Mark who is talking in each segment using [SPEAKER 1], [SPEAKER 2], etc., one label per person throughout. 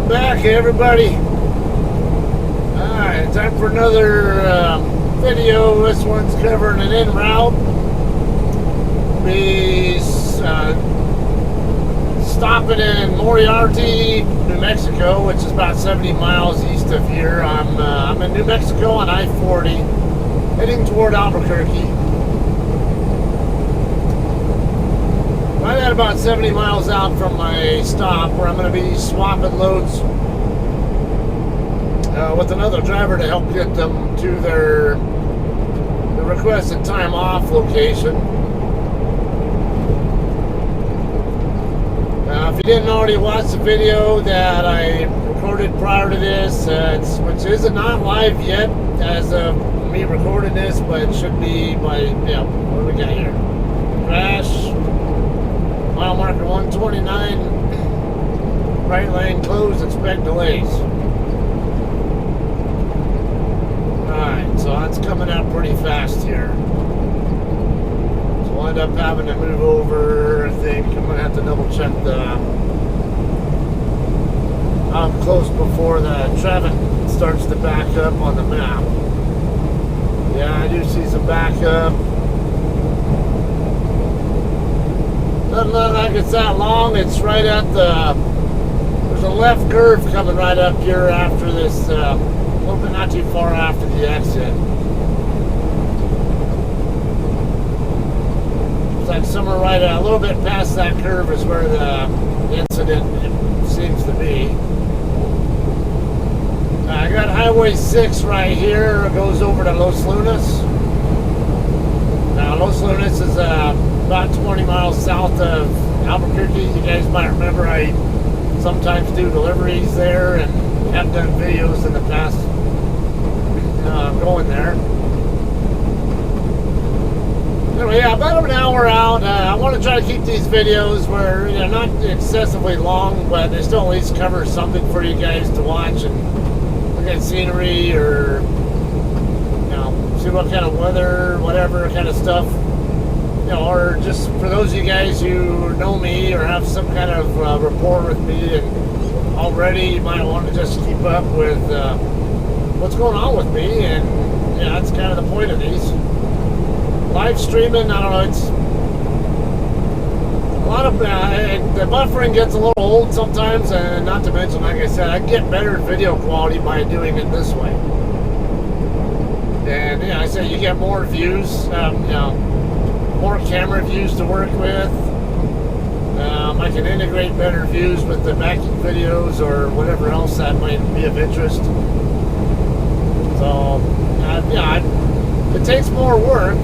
[SPEAKER 1] Welcome back, everybody. Alright, time for another video. This one's covering an en route. Be stopping in Moriarty, New Mexico, which is about 70 miles east of here. I'm in New Mexico on I-40, heading toward Albuquerque. Right at about 70 miles out from my stop, where I'm going to be swapping loads with another driver to help get them to the requested time off location. If you didn't already watch the video that I recorded prior to this, which is not live yet as of me recording this, but it should be by, what do we got here? Crash. Mile marker 129, right lane closed, expect delays. Alright, so that's coming up pretty fast here. So we'll end up having to move over, I think. I'm going to have to double check how close before the traffic starts to back up on the map. Yeah, I do see some backup. Doesn't look like it's that long. It's right at there's a left curve coming right up here after this, a little bit not too far after the exit. It's like somewhere right a little bit past that curve is where the incident seems to be. I got Highway 6 right here. It goes over to Los Lunas. Now, Los Lunas is about 20 miles south of Albuquerque. You guys might remember I sometimes do deliveries there and have done videos in the past going there. Anyway, yeah, about an hour out. I want to try to keep these videos where they're not excessively long, but they still at least cover something for you guys to watch and look at scenery or see what kind of weather, whatever kind of stuff. Or just for those of you guys who know me or have some kind of rapport with me and already, you might want to just keep up with what's going on with me, and that's kind of the point of these. Live streaming, I don't know, it's a lot of, the buffering gets a little old sometimes, and not to mention, like I said, I get better video quality by doing it this way. And I say you get more views, more camera views to work with. I can integrate better views with the backing videos or whatever else that might be of interest. So, it takes more work,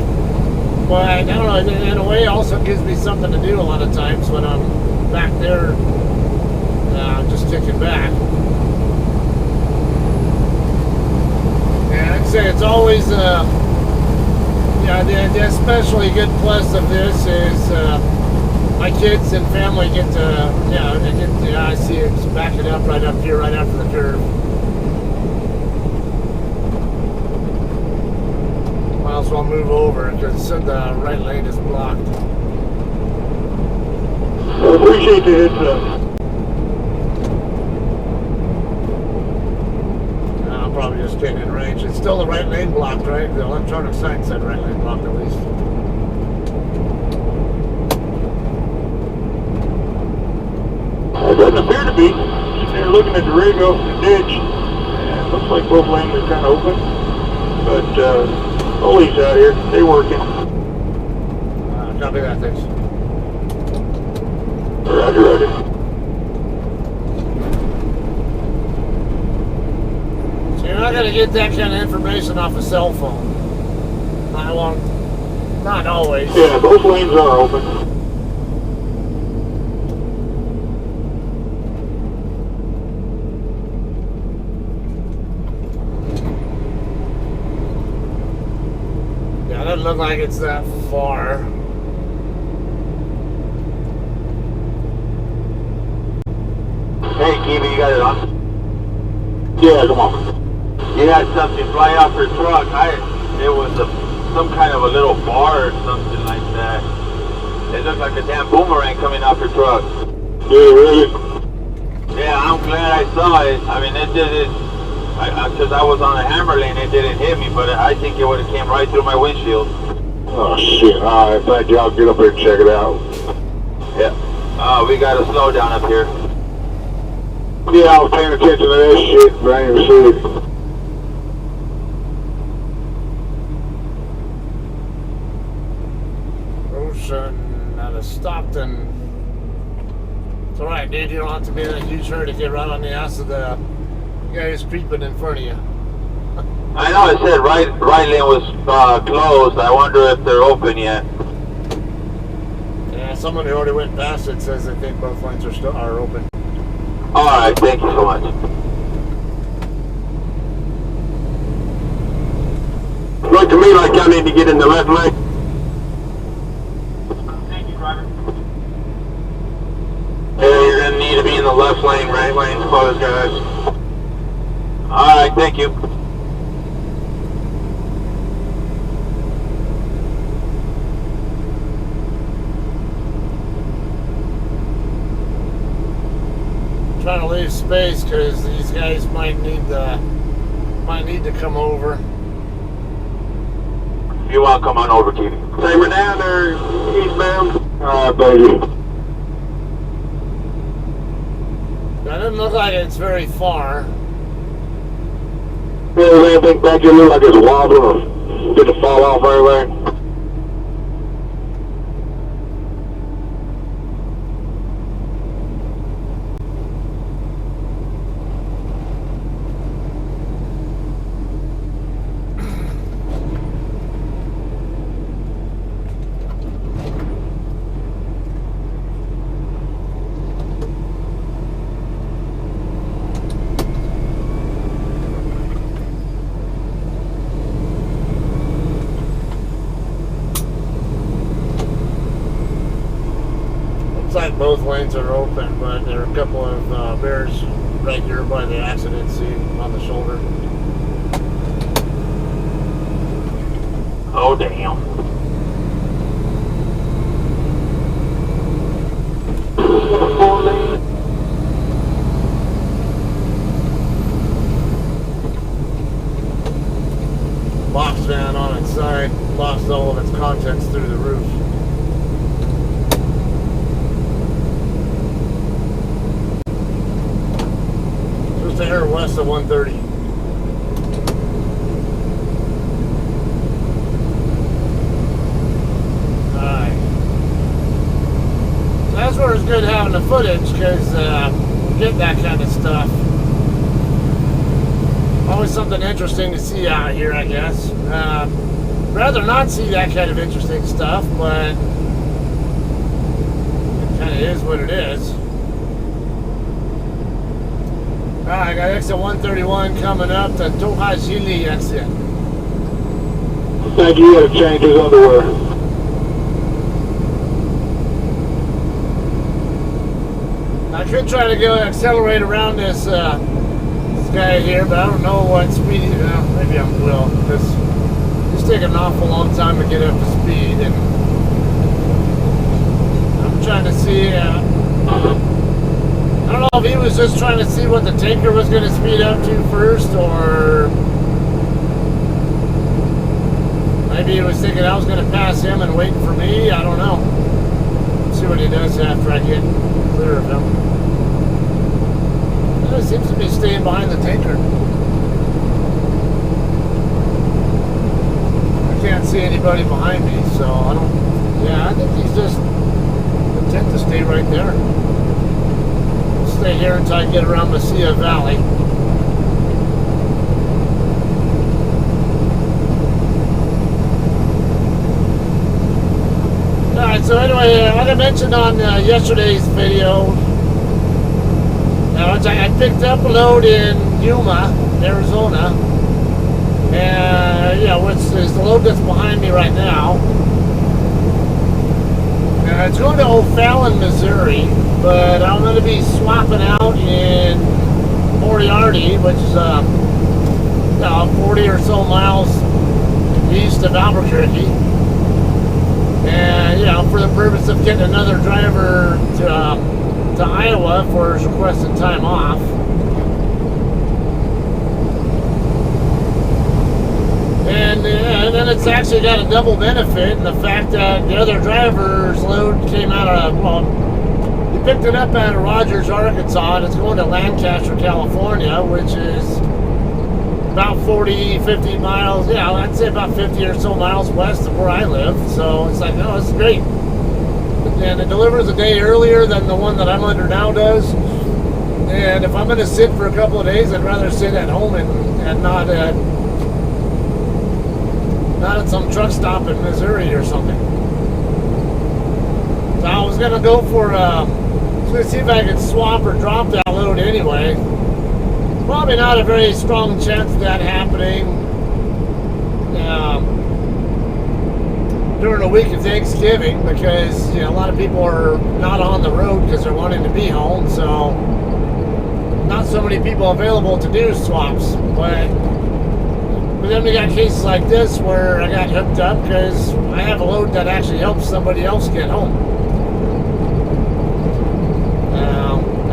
[SPEAKER 1] but I don't know, in a way it also gives me something to do a lot of times when I'm back there just kicking back. And I'd say it's always the especially good plus of this is my kids and family get to, I see it's backing up right up here, right after the curve. Might as well move over because the right lane is blocked.
[SPEAKER 2] I appreciate the heads up.
[SPEAKER 1] Probably just getting in range. It's still the right lane blocked, right? The electronic sign said right lane blocked at least.
[SPEAKER 2] It doesn't appear to be. Sitting there looking at the rig off the ditch, and it looks like both lanes are kind of open. But police out here, they working.
[SPEAKER 1] Copy that, thanks.
[SPEAKER 2] Roger.
[SPEAKER 1] You're not going to get that kind of information off a cell phone. Not always.
[SPEAKER 2] Yeah, both lanes are open.
[SPEAKER 1] Yeah, it doesn't look like it's that far.
[SPEAKER 3] Hey, Kiwi, you got it on?
[SPEAKER 2] Yeah, come on.
[SPEAKER 3] You had something fly off your truck. It was some kind of a little bar or something like that. It looked like a damn boomerang coming off your truck.
[SPEAKER 2] Yeah, really?
[SPEAKER 3] Yeah, I'm glad I I saw it, I mean, it didn't, because I was on the hammer lane, it didn't hit me, but I think it would have came right through my windshield.
[SPEAKER 2] Oh shit, alright, thank you, I'll get up here and check it out.
[SPEAKER 3] Yeah. We got to slow down up here.
[SPEAKER 2] Yeah, I was paying attention to that shit, but I ain't even see it.
[SPEAKER 1] Ocean out of Stockton. It's alright, dude. You don't have to be in a huge hurry to get right on the ass of the guy who's creeping in front of you.
[SPEAKER 3] I know it said right lane was closed. I wonder if they're open yet.
[SPEAKER 1] Yeah, someone who already went past it says they think both lanes are open.
[SPEAKER 3] All right, thank you so much.
[SPEAKER 2] Looked to me like I need to get in the left lane.
[SPEAKER 3] Thank you, driver. Yeah, you're gonna need to be in the left lane. Right lane's closed, guys. All right, thank you.
[SPEAKER 1] Trying to leave space because these guys might need to come over.
[SPEAKER 3] If you want, come on over, Keith.
[SPEAKER 2] Say we're down there, eastbound. Alright, baby.
[SPEAKER 1] That doesn't look like it's very far.
[SPEAKER 2] Yeah, anything back here look like it's wobbling or did it fall off everywhere?
[SPEAKER 1] Looks like both lanes are open, but there are a couple of bears right here by the accident scene on the shoulder.
[SPEAKER 3] Oh, damn.
[SPEAKER 1] Box van on its side lost all of its contents through the roof. Just a hair west of 130. Alright. So that's where it's good having the footage, because you get that kind of stuff. Always something interesting to see out here, I guess. Rather not see that kind of interesting stuff, but it kind of is what it is. I got exit 131 coming up to Tohajili exit.
[SPEAKER 2] Thank you, you gotta change his underwear.
[SPEAKER 1] I could try to go accelerate around this guy here, but I don't know what speed. Maybe I will, because it's taking an awful long time to get up to speed, and I'm trying to see. I don't know if he was just trying to see what the tanker was going to speed up to first, or maybe he was thinking I was going to pass him and wait for me. I don't know. Let's see what he does after I get clear of him. He seems to be staying behind the tanker. I can't see anybody behind me, so I don't. Yeah, I think he's just content to stay right there. I'll stay here until I get around Mesilla Valley. Alright, so anyway, like I mentioned on yesterday's video, I picked up a load in Yuma, Arizona, and which is the load that's behind me right now. It's going to O'Fallon, Missouri, but I'm going to be swapping out in Moriarty, which is 40 or so miles east of Albuquerque. And for the purpose of getting another driver to Iowa for his requested time off. then it's actually got a double benefit in the fact that the other driver's load came out of, well, he picked it up out of Rogers, Arkansas, and it's going to Lancaster, California, which is about 40, 50 miles, yeah, I'd say about 50 or so miles west of where I live. So it's like, oh, this is great. And it delivers a day earlier than the one that I'm under now does. And if I'm going to sit for a couple of days, I'd rather sit at home and not at some truck stop in Missouri or something. So I was going to go for, to see if I could swap or drop that load anyway. Probably not a very strong chance of that happening during the week of Thanksgiving, because a lot of people are not on the road because they're wanting to be home, so not so many people available to do swaps. But then we got cases like this where I got hooked up because I have a load that actually helps somebody else get home.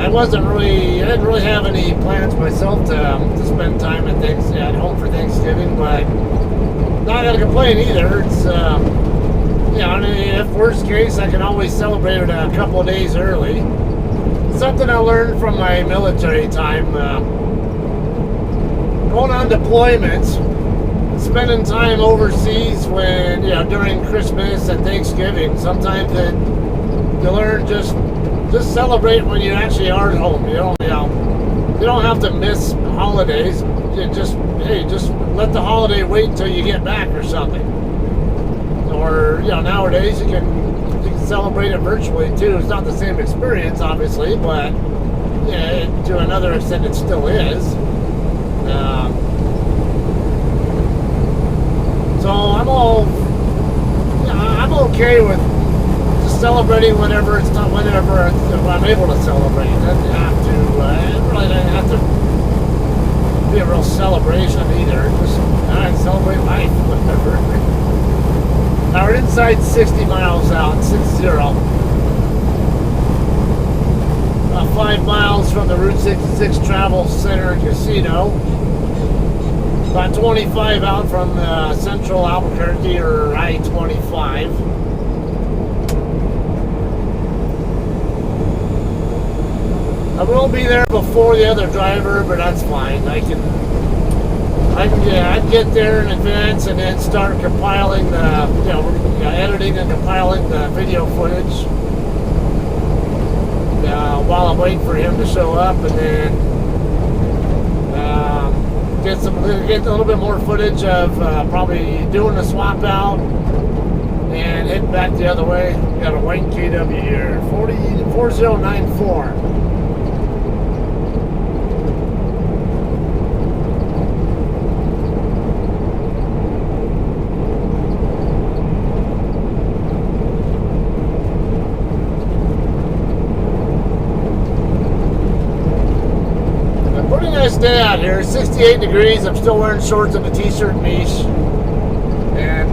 [SPEAKER 1] I didn't really have any plans myself to spend time at home for Thanksgiving, but not gonna complain either. It's I mean, if worst case, I can always celebrate it a couple of days early. Something I learned from my military time, going on deployments, spending time overseas when during Christmas and Thanksgiving. Sometimes you learn just celebrate when you actually are at home. You don't have to miss holidays. Just let the holiday wait until you get back or something. Or nowadays you can celebrate it virtually too. It's not the same experience, obviously, but to another extent it still is. So I'm okay with celebrating whenever I'm able to celebrate. It doesn't have to. It really doesn't have to be a real celebration either. Just celebrate life, whatever. Now we're inside 60 miles out, 60. About 5 miles from the Route 66 Travel Center and Casino. About 25 out from central Albuquerque, or I-25. I will be there before the other driver, but that's fine. I'd get there in advance and then start compiling editing and compiling the video footage while I'm waiting for him to show up, and then get a little bit more footage of probably doing the swap out and heading back the other way. Got a white KW here, 4094. Day out here, 68 degrees. I'm still wearing shorts and a t-shirt and niche. And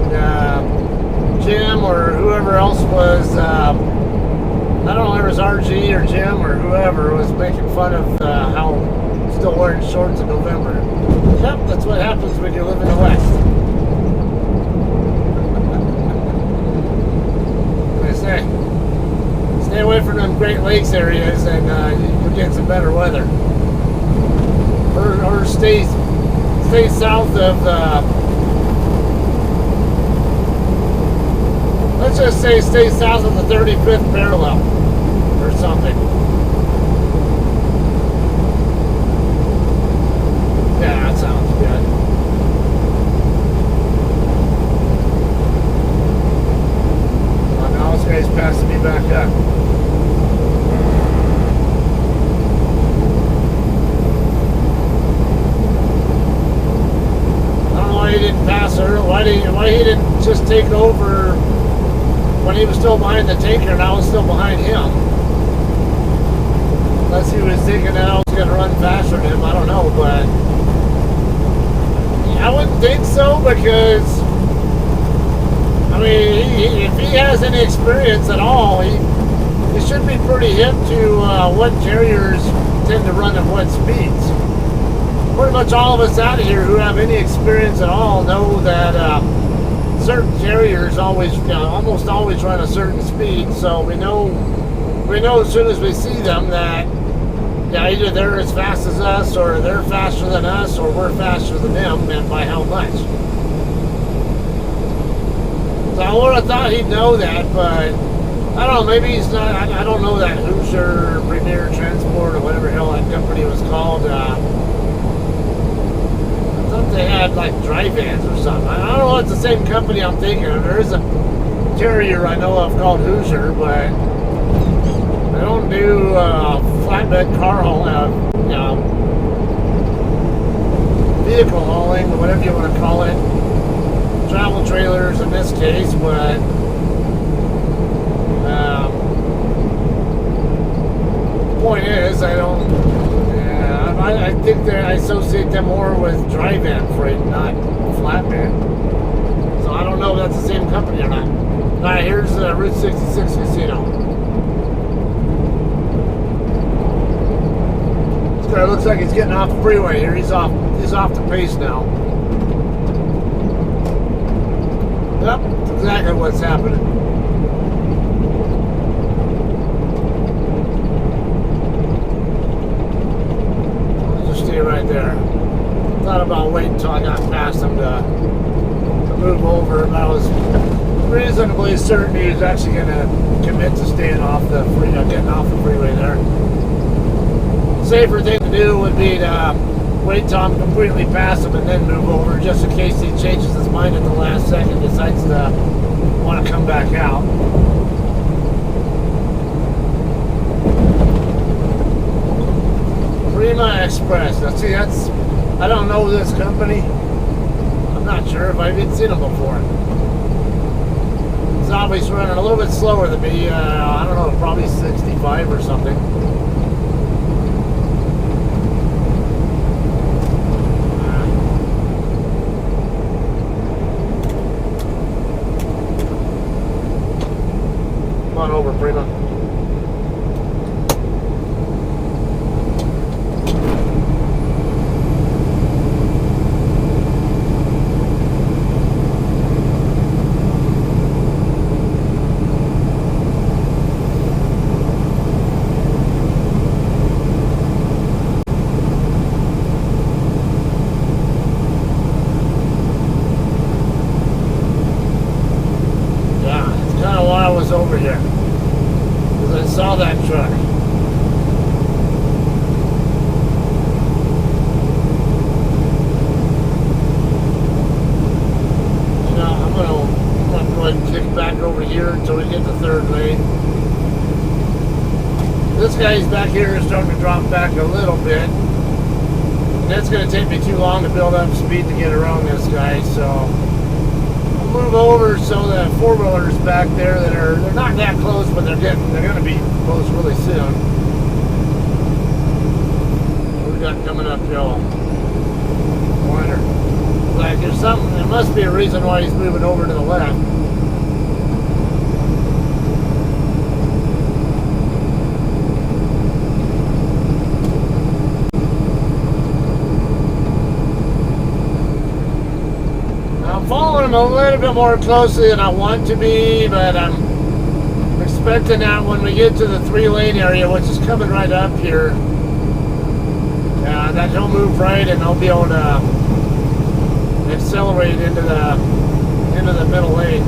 [SPEAKER 1] Jim or whoever else was, I don't know if it was RG or Jim or whoever, was making fun of how I'm still wearing shorts in November. Yep, that's what happens when you live in the West. What I say, stay away from them Great Lakes areas and you'll get some better weather. Or stay south of let's just say stay south of the 35th parallel or something. Yeah, that sounds good. Oh, now this guy's passing me back up. He didn't pass her. Why he didn't just take over when he was still behind the tanker and I was still behind him? Unless he was thinking that I was going to run faster than him. I don't know, but I wouldn't think so, because I mean, if he has any experience at all, he should be pretty hip to what carriers tend to run at what speeds. Pretty much all of us out here who have any experience at all know that certain carriers always, almost always run a certain speed, so we know as soon as we see them that either they're as fast as us, or they're faster than us, or we're faster than them, and by how much. So I would have thought he'd know that, but I don't know, maybe he's not. I don't know that Hoosier Premier Transport or whatever the hell that company was called. I thought they had like dry vans or something. I don't know if it's the same company I'm thinking of. There is a carrier I know of called Hoosier, but they don't do flatbed car hauling, vehicle hauling, or whatever you want to call it. Travel trailers in this case, but the point is, I think that I associate them more with dry van freight, not flatbed. So I don't know if that's the same company or not. All right, here's Route 66 Casino. This guy looks like he's getting off the freeway here. He's off the pace now. Yep, that's exactly what's happening. I'll just stay right there. Thought about waiting until I got past him to move over, but I was reasonably certain he was actually going to commit to staying off the getting off the freeway there. Safer thing to do would be to wait till I'm completely past him and then move over, just in case he changes his mind at the last second, decides to want to come back out. Prima Express. Now see, I don't know this company. I'm not sure if I've even seen them before. It's obviously running a little bit slower than me. I don't know, probably 65 or something. Come on over, Prima. Over here because I saw that truck. I'm gonna go ahead and kick back over here until we get the third lane. This guy's back here is starting to drop back a little bit. And it's going to take me too long to build up speed to get around this guy, so move over so the four-wheelers back there they're not that close, but they're going to be close really soon. What we got coming uphill? Wonder. Like there's something. There must be a reason why he's moving over to the left. Following him a little bit more closely than I want to be, but I'm expecting that when we get to the 3-lane area, which is coming right up here, that he'll move right and I'll be able to accelerate into the middle lane.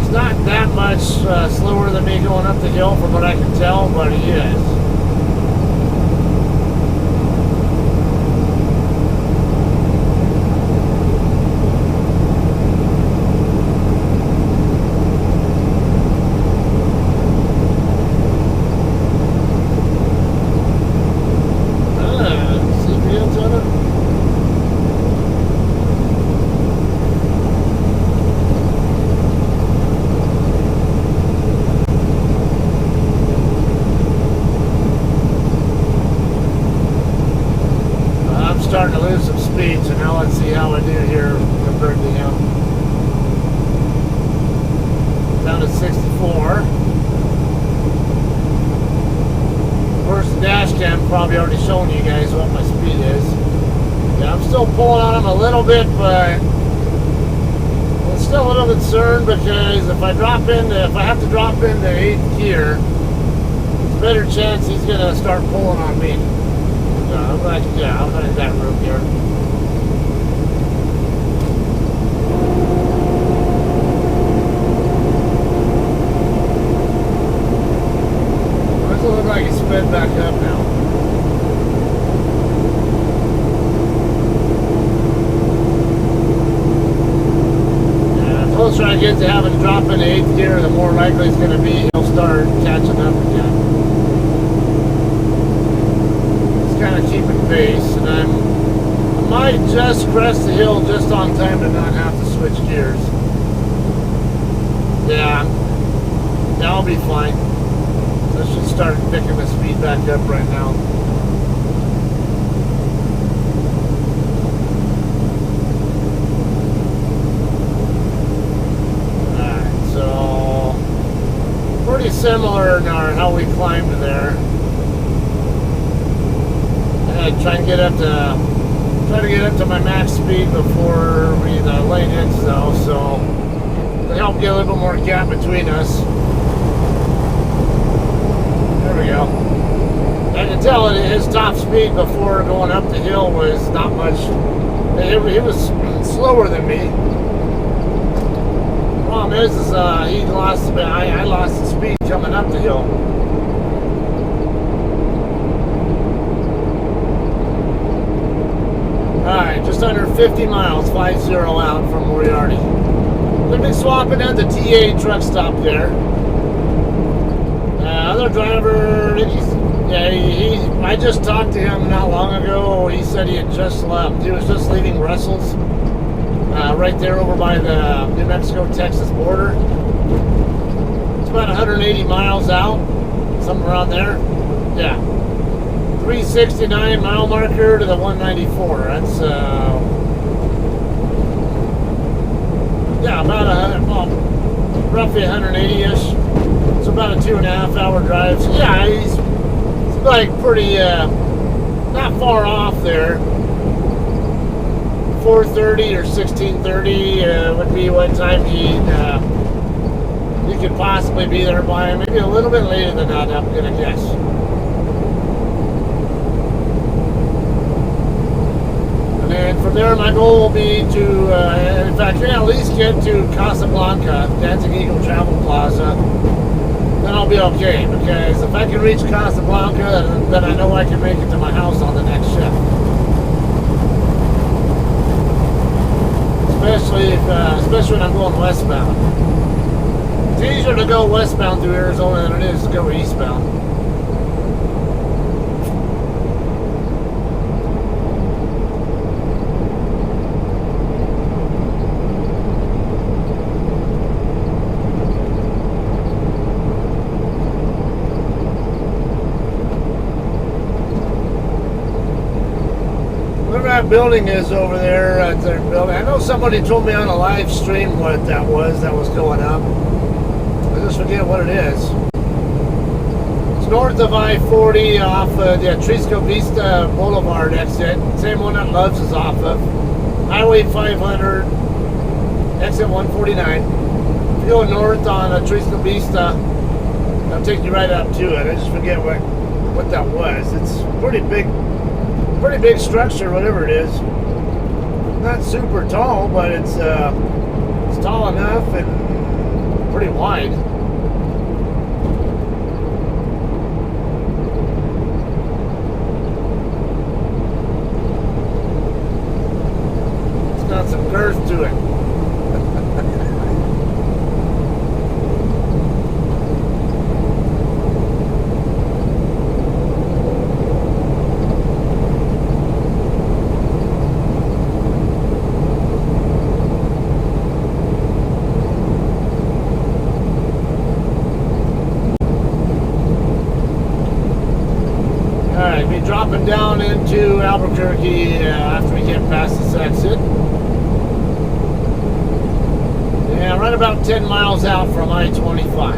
[SPEAKER 1] It's not that much slower than me going up the hill from what I can tell, but he is. Starting to lose some speed, so now let's see how I do here compared to him. Down to 64. person dash cam probably already showing you guys what my speed is. Yeah, I'm still pulling on them a little bit, but I'm still a little concerned because if I have to drop into 8th gear, there's a better chance he's gonna start pulling on me. So I'm running that route here. Doesn't look like he sped back up now. Yeah, the closer I get to having to drop into 8th gear, the more likely it's going to be he'll start catching up again. It's kind of keeping pace, and I might just crest the hill just on time to not have to switch gears. Yeah, that'll be fine. I should start picking the speed back up right now. Alright, so pretty similar in how we climbed there. I gotta try to get up to my max speed before the lane hits though, so to help get a little bit more gap between us. There we go. I can tell that his top speed before going up the hill was not much. He was slower than me. Problem is he lost. I lost the speed coming up the hill. All right, just under 50 miles, 50 out from Moriarty. We'll be swapping at the TA truck stop there. Other driver, I just talked to him not long ago. He said he had just left. He was just leaving Russell's, right there over by the New Mexico-Texas border. It's about 180 miles out, somewhere around there. Yeah, 369 mile marker to the 194. That's about roughly 180-ish. It's about a 2.5 hour drive. So yeah, he's like pretty, not far off there. 4:30 or 16:30 would be what time he could possibly be there by. Maybe a little bit later than that, I'm gonna guess. And then from there, my goal will be to, in fact, at least get to Casablanca, Dancing Eagle Travel Plaza. Then I'll be okay, because if I can reach Casablanca, then I know I can make it to my house on the next shift. Especially when I'm going westbound. It's easier to go westbound through Arizona than it is to go eastbound. That building is over there at their building. I know somebody told me on a live stream what that was going up. I just forget what it is. It's north of I-40 off the Trisco Vista Boulevard exit. Same one that Loves is off of. Highway 500, exit 149. If you go north on Trisco Vista, that'll take you right up to it. I just forget what that was. It's pretty big structure, whatever it is. Not super tall, but it's tall enough and pretty wide. It's got some girth to it. Dropping down into Albuquerque after we get past this exit. Yeah, right about 10 miles out from I-25.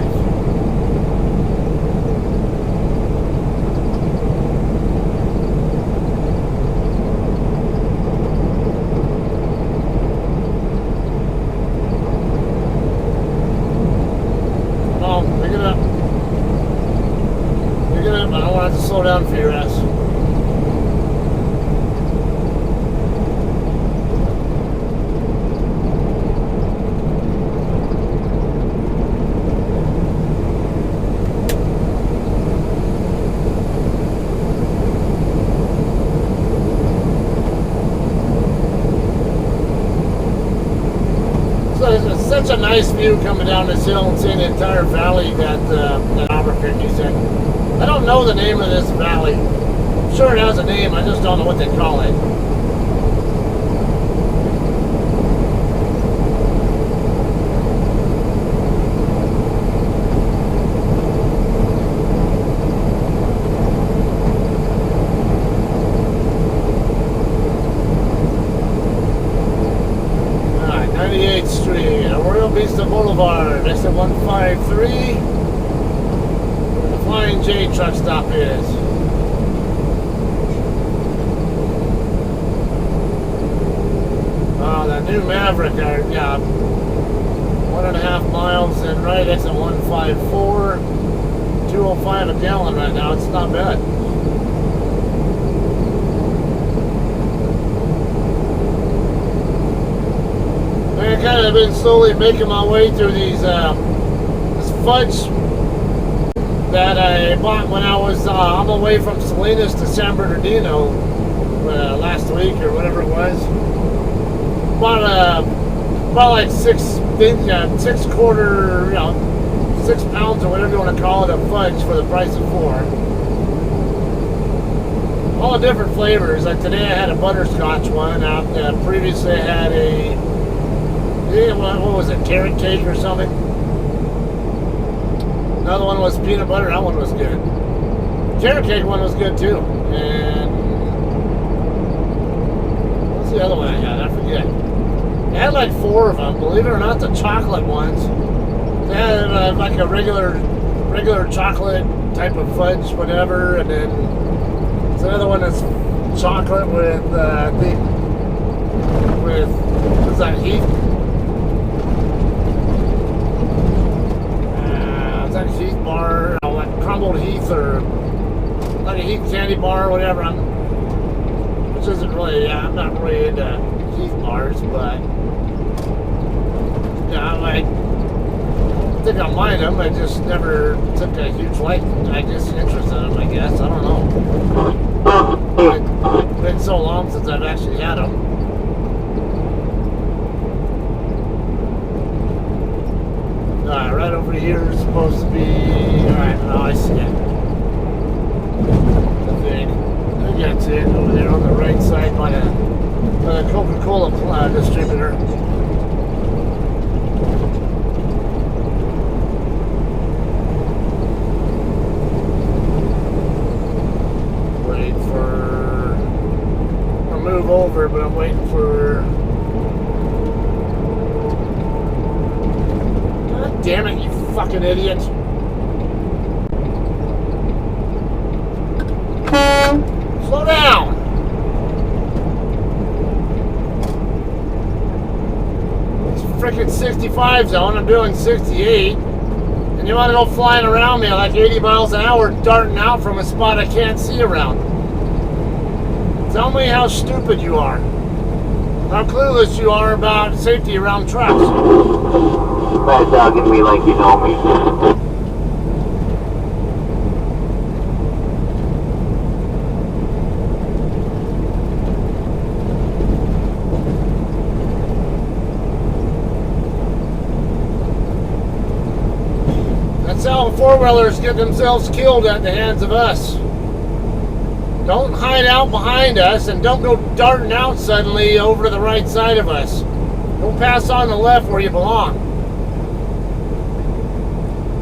[SPEAKER 1] Pick it up. Pick it up. I don't want it to slow down for your ass. It's such a nice view coming down this hill and seeing the entire valley that Albuquerque's in. I don't know the name of this valley. I'm sure it has a name, I just don't know what they call it. Alright, 98th Street, Arroyo Vista Boulevard, exit 153. The Flying J truck stop is. That new Maverick, yeah, 1.5 miles in right, exit 154, 205 a gallon right now. It's not bad. I kind of been slowly making my way through these this fudge that I bought when I was on the way from Salinas to San Bernardino last week or whatever it was. Bought like 6 quarter, 6 pounds or whatever you want to call it of fudge for the price of 4. All the different flavors. Like today I had a butterscotch one. Previously I had what was it, carrot cake or something? Another one was peanut butter. That one was good. Carrot cake one was good too. And what's the other one I had? I forget. They had like 4 of them. Believe it or not, the chocolate ones. They had like a regular chocolate type of fudge, whatever, and then there's another one that's chocolate with I think with what's that, Heath? Is that Heath bar? Like crumbled Heath or like a Heath candy bar or whatever. Which isn't really. I'm not really into Heath bars, but. Yeah, I think I mind them. I just never took a huge interest in them, I guess. I don't know. It's been so long since I've actually had them. Alright, right over here is supposed to be... Alright, now I see it. I think that's it over there on the right side by the Coca-Cola distributor. Move over, but I'm waiting for. God damn it, you fucking idiot! Slow down! It's freaking 65 zone. I'm doing 68, and you want to go flying around me like 80 miles an hour, darting out from a spot I can't see around. Tell me how stupid you are. How clueless you are about safety around trucks.
[SPEAKER 3] Bad dogging me like you know me.
[SPEAKER 1] That's how four-wheelers get themselves killed at the hands of us. Don't hide out behind us, and don't go darting out suddenly over to the right side of us. Don't pass on the left where you belong.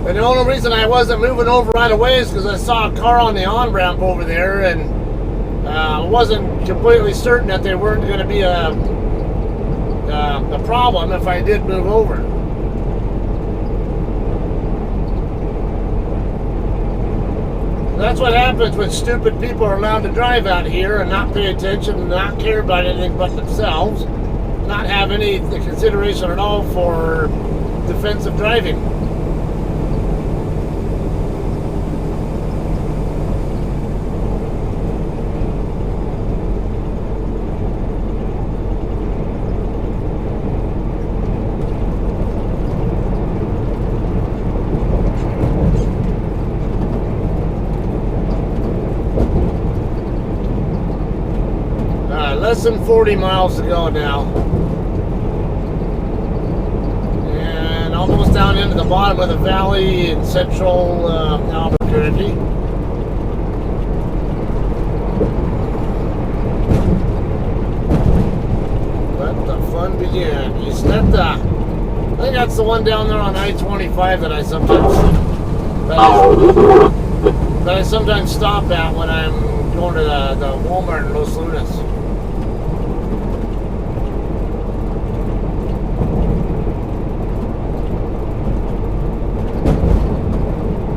[SPEAKER 1] And the only reason I wasn't moving over right away is because I saw a car on the on-ramp over there, and wasn't completely certain that they weren't going to be a problem if I did move over. That's what happens when stupid people are allowed to drive out here and not pay attention and not care about anything but themselves, not have any consideration at all for defensive driving. less than 40 miles to go now. And almost down into the bottom of the valley in central Albuquerque. Let the fun begin. Isleta. I think that's the one down there on I-25 that I sometimes stop at when I'm going to the Walmart in Los Lunas.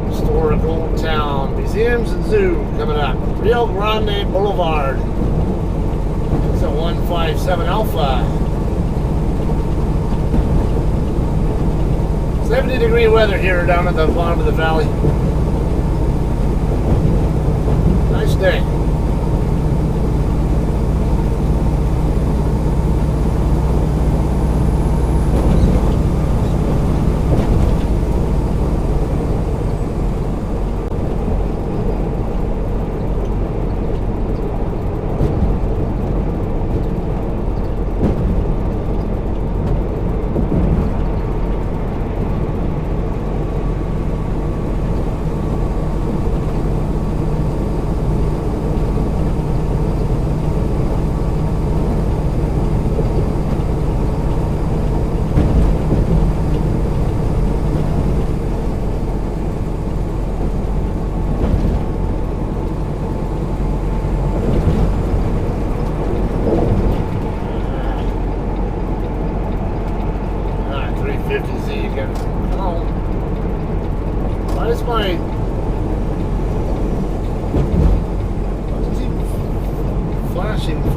[SPEAKER 1] Historical town, museums and zoo coming up. Rio Grande Boulevard. It's a 157 Alpha. 70-degree weather here down at the bottom of the valley. Nice day.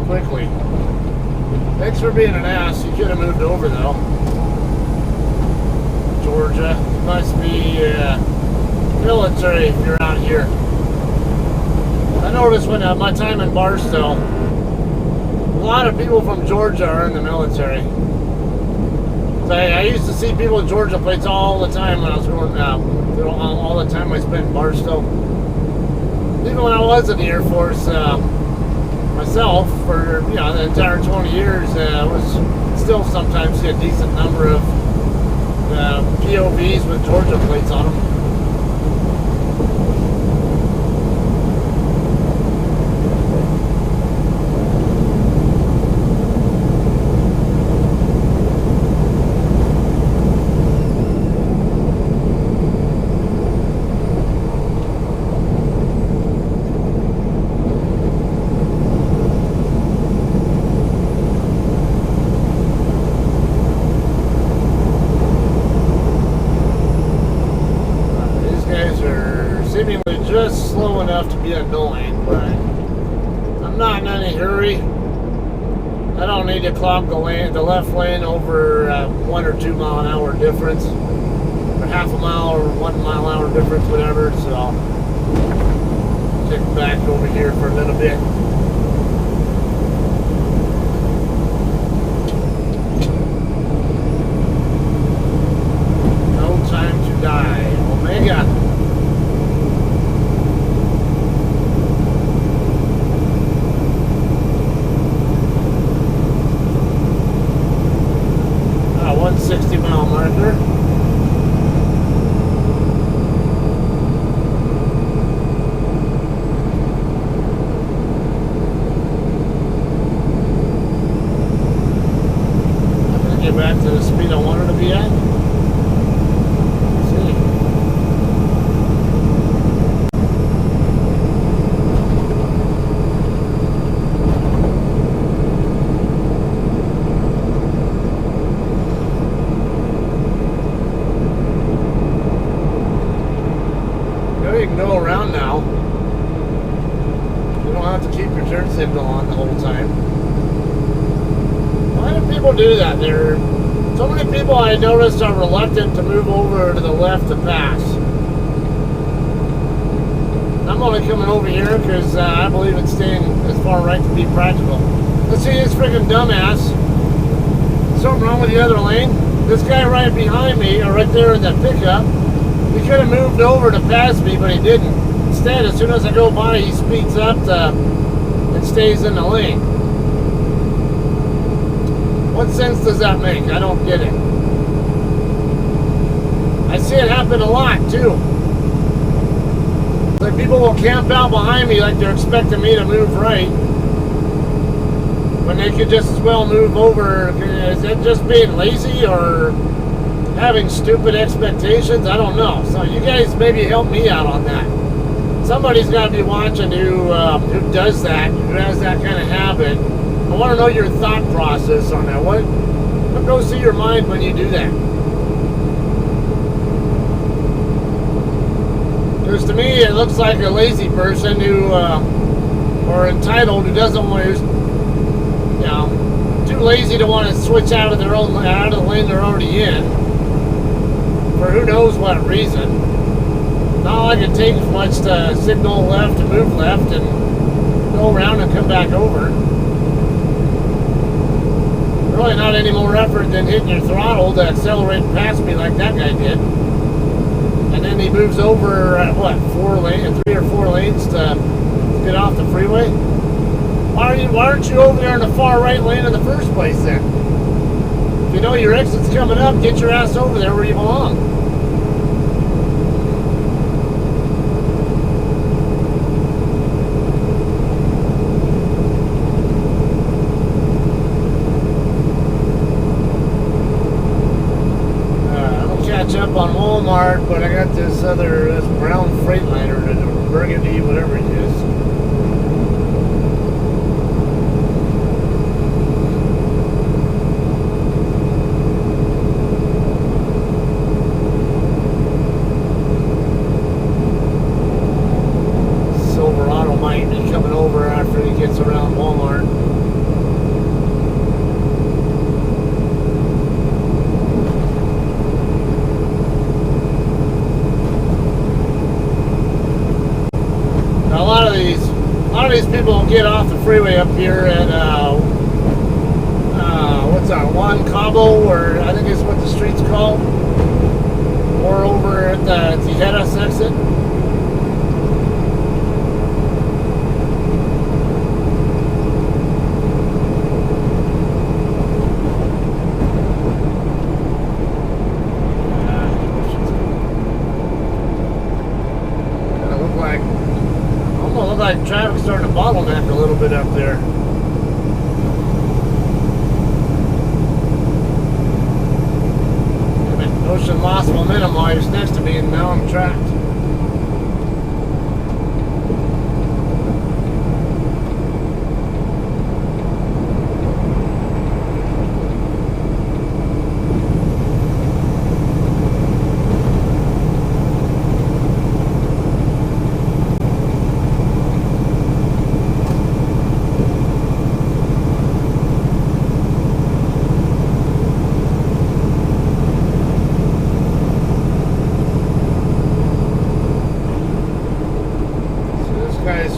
[SPEAKER 1] Quickly. Thanks for being an ass. You could have moved over though. Georgia. Must be military if you're out here. I noticed when my time in Barstow, a lot of people from Georgia are in the military. So I used to see people with Georgia plates all the time when I was growing up. All the time I spent in Barstow. Even when I was in the Air Force, myself, for the entire 20 years, was still sometimes see a decent number of POVs with Georgia plates on them. Just slow enough to be annoying, but I'm not in any hurry. I don't need to clog the left lane over 1 or 2 mile an hour difference, or half a mile or 1 mile an hour difference, whatever. So I'll take back over here for a little bit. No time to die. Omega. Back to the speed I wanted to be at. Let's see. You can go around now. You don't have to keep your turn signal on the whole time. Why do people do that? So many people I noticed are reluctant to move over to the left to pass. I'm only coming over here because I believe in staying as far right to be practical. Let's see this freaking dumbass. Something wrong with the other lane? This guy right behind me, or right there in that pickup, he could have moved over to pass me, but he didn't. Instead, as soon as I go by, he speeds up and stays in the lane. What sense does that make? I don't get it. I see it happen a lot too. Like people will camp out behind me like they're expecting me to move right, when they could just as well move over. Is it just being lazy or having stupid expectations? I don't know. So you guys maybe help me out on that. Somebody's got to be watching who does that, who has that kind of habit. I want to know your thought process on that. What goes through your mind when you do that? Because to me, it looks like a lazy person who, or entitled, who doesn't want to, you know, too lazy to want to switch out of the lane they're already in, for who knows what reason. Not like it takes much to signal left to move left and go around and come back over. Really not any more effort than hitting your throttle to accelerate past me like that guy did. And then he moves over at what, 3 or 4 lanes to get off the freeway? Why aren't you over there in the far right lane in the first place then? If you know your exit's coming up, get your ass over there where you belong. Up on Walmart, but I got this brown Freightliner, burgundy, whatever it is. Silverado might be coming over after he gets around Walmart. A lot of these people get off the freeway up here at what's that, Juan Cabo, or I think is what the street's called, or over at the Tijeras exit. Like traffic's starting to bottleneck a little bit up there. Ocean lost momentum while he was next to me, and now I'm trapped.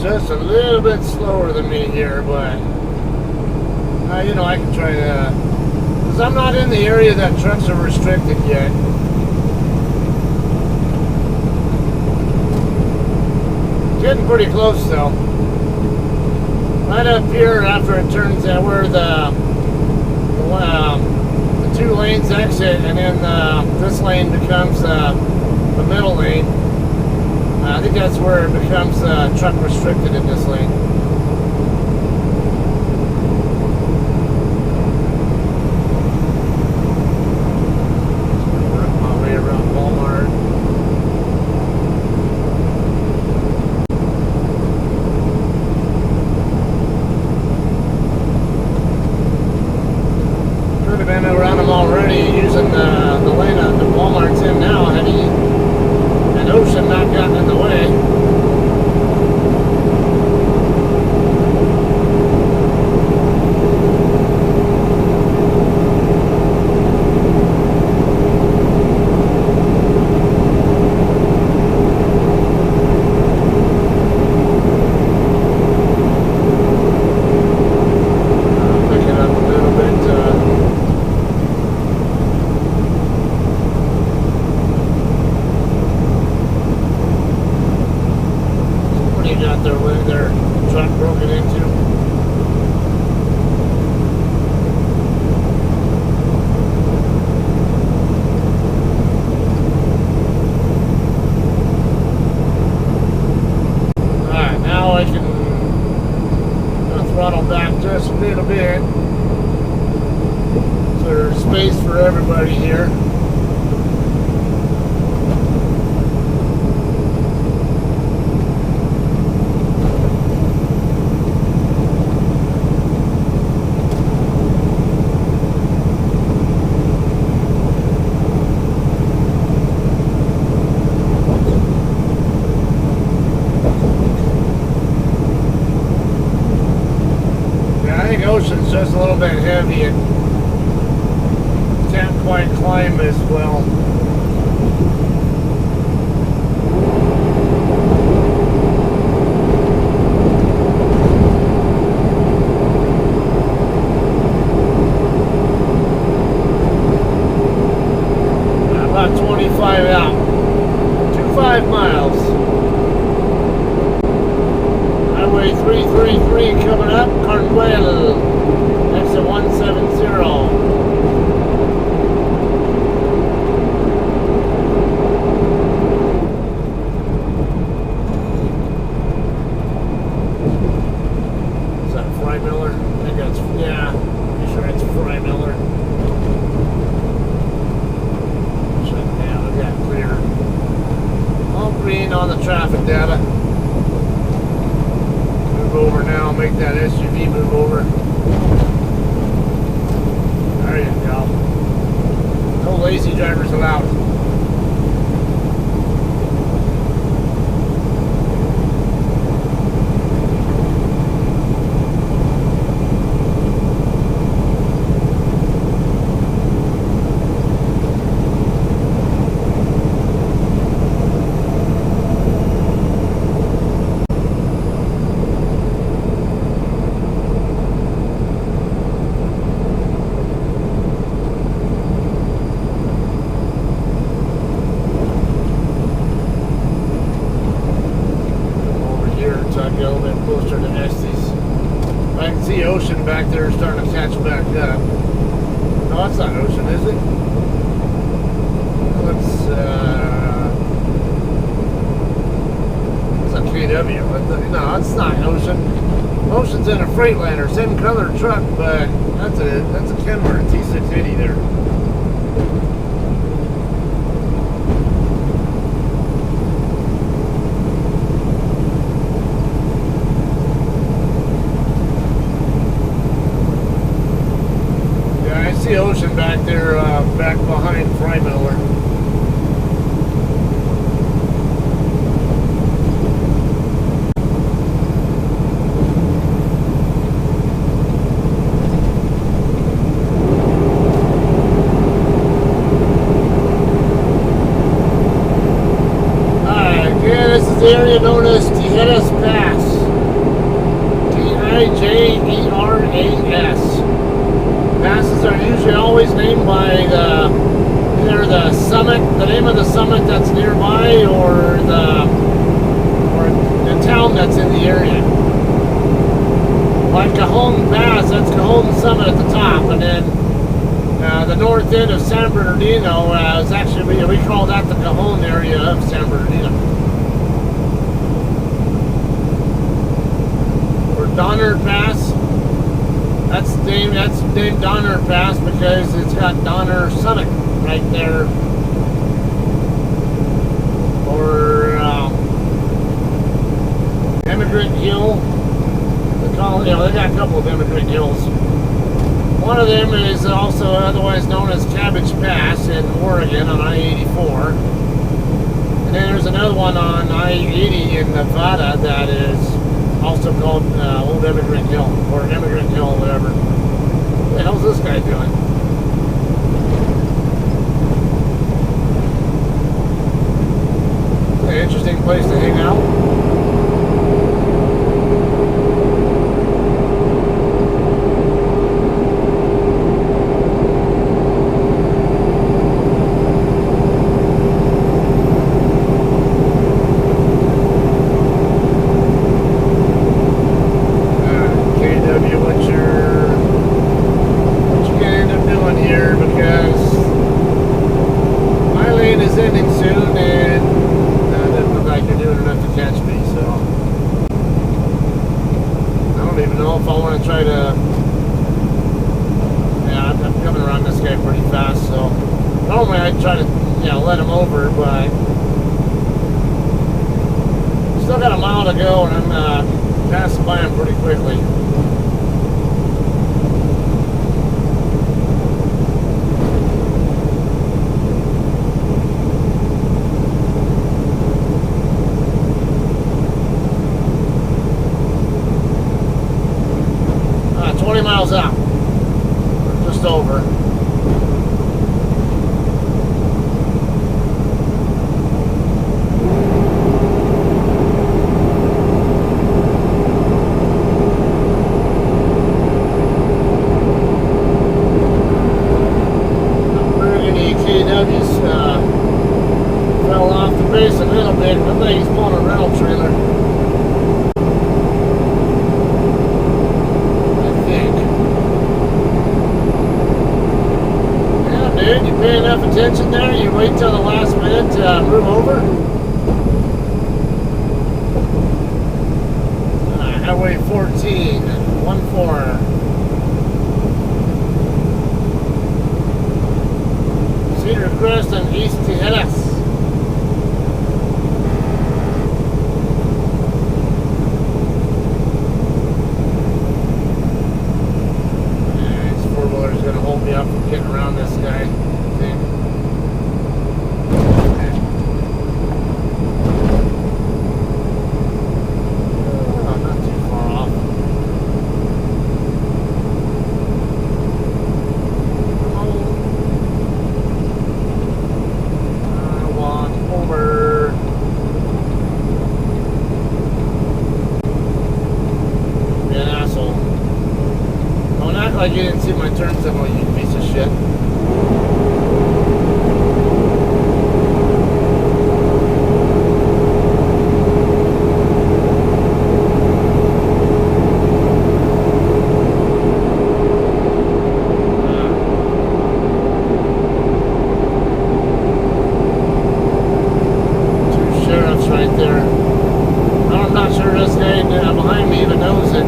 [SPEAKER 1] Just a little bit slower than me here, but you know, I can try to, because I'm not in the area that trucks are restricted yet. Getting pretty close though. Right up here after it turns out where the 2 lanes exit, and then this lane becomes the middle lane. I think that's where it becomes truck restricted in this lane. Work my way around Walmart. Could have been around them already using the lane that the Walmart's in now. Had Ocean not gotten in the way. Pick it up a little bit. Got their truck broken into. I can throttle back just a little bit. So there's space for everybody here. Ocean's just a little bit heavy and can't quite climb as well. About 25 out. 25 miles. Highway 333 coming up, Carnuel, exit 170. Is that Fry Miller? I think that's, yeah, pretty sure it's Fry Miller. Shut down, we got clear. All green on the traffic data. Over now, make that SUV move over. There you go. No lazy drivers allowed. Ocean back there is starting to catch back up. No, that's not Ocean, is it? It's a KW. No, it's not Ocean. Ocean's in a Freightliner, same color truck, but that's a Kenworth T680 there. See Ocean back there, back behind Fry Miller. Alright, yeah, this is the area known as Tijeras Pass. Tijeras. Passes are usually always named by either the summit, the name of the summit that's nearby, or the town that's in the area. Like Cajon Pass, that's Cajon Summit at the top, and then the north end of San Bernardino is actually, we call that the Cajon area of San Bernardino. Or Donner Pass. That's named Donner Pass because it's got Donner Summit right there. Or Immigrant Hill. They got a couple of Immigrant Hills. One of them is also otherwise known as Cabbage Pass in Oregon on I-84. And then there's another one on I-80 in Nevada that is also called Old Immigrant Hill, or Immigrant Hill, whatever. What the hell's this guy doing? An interesting place to hang out. Ending soon, and it doesn't look like you're doing enough to catch me. try to. Yeah, I'm coming around this guy pretty fast, so normally I try to, let him over, but still got a mile to go, and I'm passing by him pretty quickly. 20 miles out, or just over. Burgundy KW's fell off the base a little bit. I think he's pulling a rental trailer. Dude, you pay enough attention there, you wait till the last minute to move over. Highway 14, 1-4. Cedar Crest and East Tijeras. This four-wheeler's going to hold me up from getting around this guy. Like you didn't see my turn signal, you piece of shit. Two sheriffs right there. I'm not sure this guy behind me even knows it.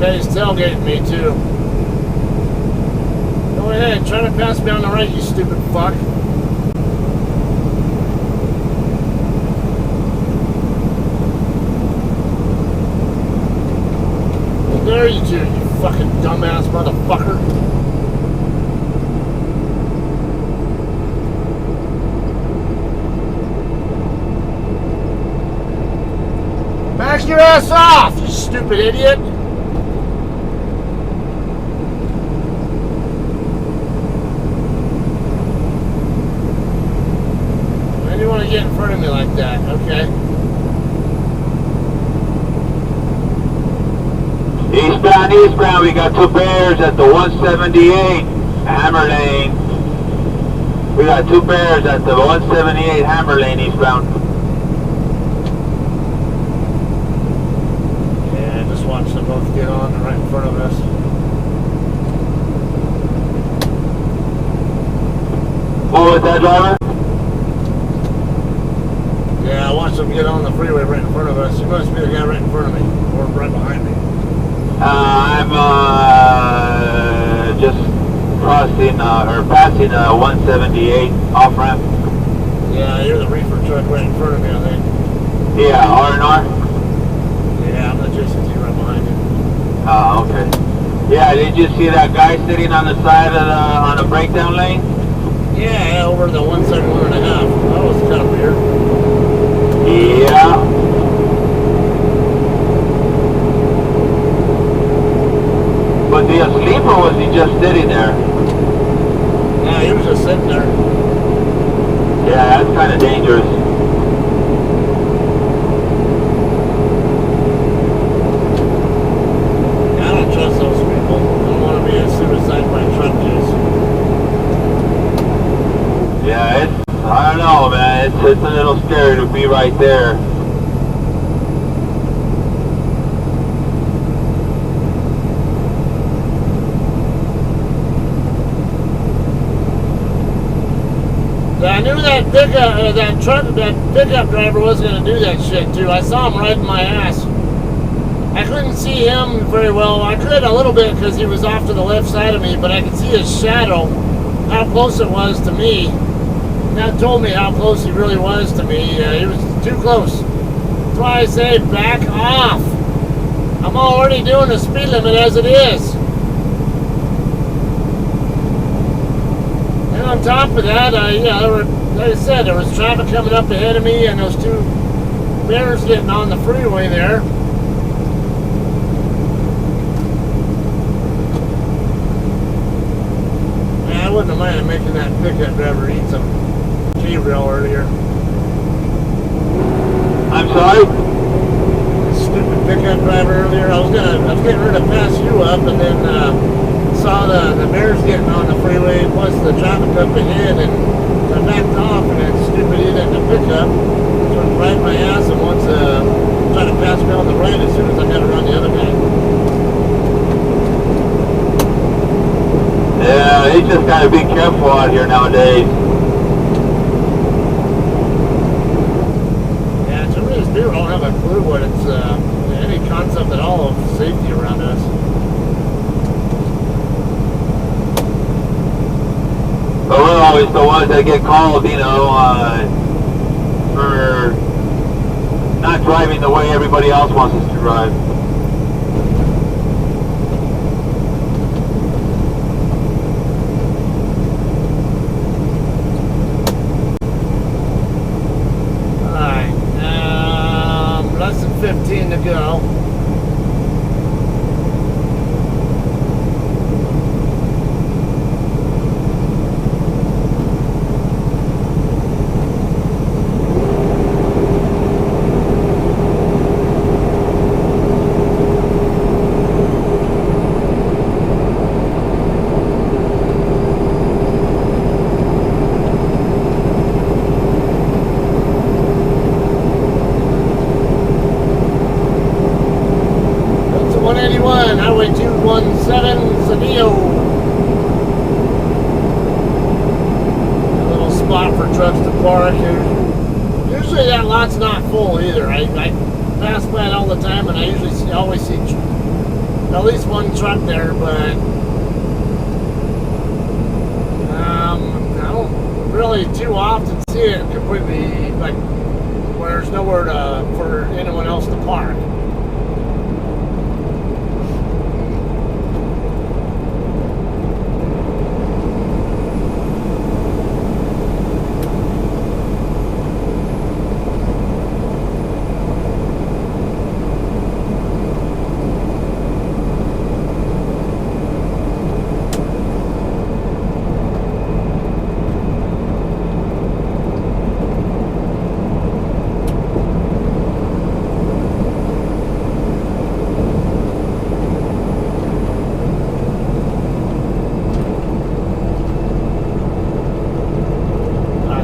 [SPEAKER 1] He's tailgating me too. Go ahead, try to pass me on the right, you stupid fuck. How dare you two, you fucking dumbass motherfucker. Back your ass off, you stupid idiot. You want to get in front of me like that, okay?
[SPEAKER 3] Eastbound, we got two bears at the 178 Hammer Lane. We got two bears at the 178 Hammer Lane eastbound.
[SPEAKER 1] Yeah, just watch them both get on right in front of us.
[SPEAKER 3] What was that, driver?
[SPEAKER 1] Yeah, I watched them get on the freeway right in front of us. You must be the guy right in front of me, or right behind me.
[SPEAKER 3] I'm just crossing or passing 178 off ramp.
[SPEAKER 1] Yeah, you're the reefer truck right in front of me, I think.
[SPEAKER 3] Yeah, R&R.
[SPEAKER 1] Yeah, I'm not chasing you right behind you.
[SPEAKER 3] Oh, okay. Yeah, did you see that guy sitting on the side of on the breakdown lane?
[SPEAKER 1] Yeah, over the 171.5. That was kind of weird.
[SPEAKER 3] Yeah. Was he asleep or was he just sitting there?
[SPEAKER 1] Yeah, he was just sitting there.
[SPEAKER 3] Yeah, that's kind of dangerous.
[SPEAKER 1] Yeah, I don't trust those people. I don't want to be a suicide by truck chase.
[SPEAKER 3] Yeah, I don't know, man. it's a little scary to be right there.
[SPEAKER 1] I knew that pickup driver was going to do that shit too. I saw him riding my ass. I couldn't see him very well. I could a little bit because he was off to the left side of me, but I could see his shadow, how close it was to me. And that told me how close he really was to me. He was too close. That's why I say back off. I'm already doing the speed limit as it is. And on top of that, like I said, there was traffic coming up ahead of me and those two bears getting on the freeway there. I wouldn't have minded making that pickup driver eat some G-rail earlier.
[SPEAKER 3] I'm sorry?
[SPEAKER 1] Stupid pickup driver earlier. I was getting ready to pass you up, and then saw the bears getting on the freeway, plus the traffic up ahead, and I backed off, and that stupid idiot in the pickup went right my ass, and once tried to pass me on the right as soon as I got around the other guy.
[SPEAKER 3] Yeah, you just gotta be careful out here nowadays.
[SPEAKER 1] Yeah, some of these people don't have a clue what it's, any concept at all of safety around us.
[SPEAKER 3] But we're always the ones that get called, you know, for not driving the way everybody else wants us to drive.
[SPEAKER 1] Less than 15 to go. Highway 217, Cedillo. A little spot for trucks to park. Usually that lot's not full either. I pass by it all the time, and I usually always see at least one truck there, but I don't really too often see it completely, like, where there's nowhere for anyone else to park.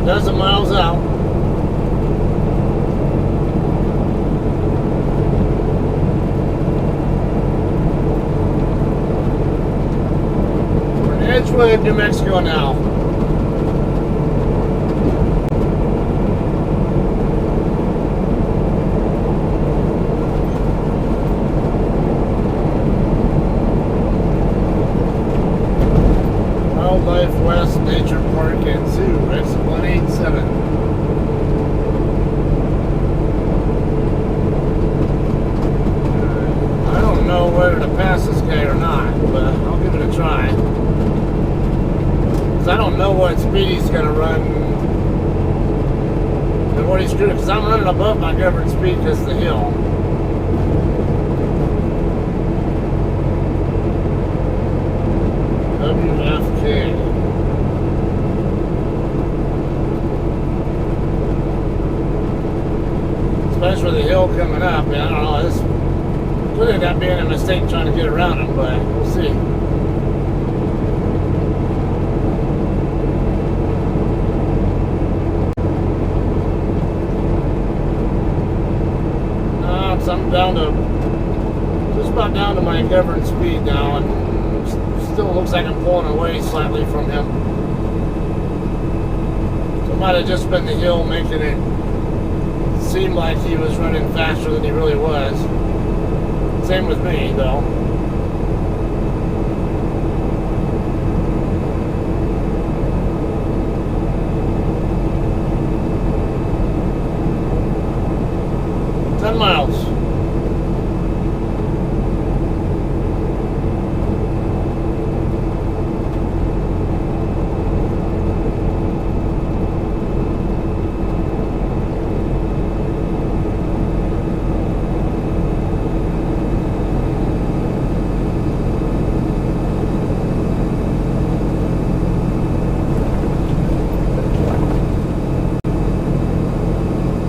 [SPEAKER 1] Dozen miles out. We're in Edgewood, New Mexico now. Wildlife West Nature Park and Zoo, exit 187. I don't know whether to pass this guy or not, but I'll give it a try. Because I don't know what speed he's going to run and what he's doing, because I'm running above my governed speed because of the hill. WFK. Especially the hill coming up. I don't know, this could end up being a mistake trying to get around him, but we'll see. down to just about down to my governed speed now, and still looks like I'm pulling away slightly from him. So it might have just been the hill making it seem like he was running faster than he really was. Same with me, though. Miles.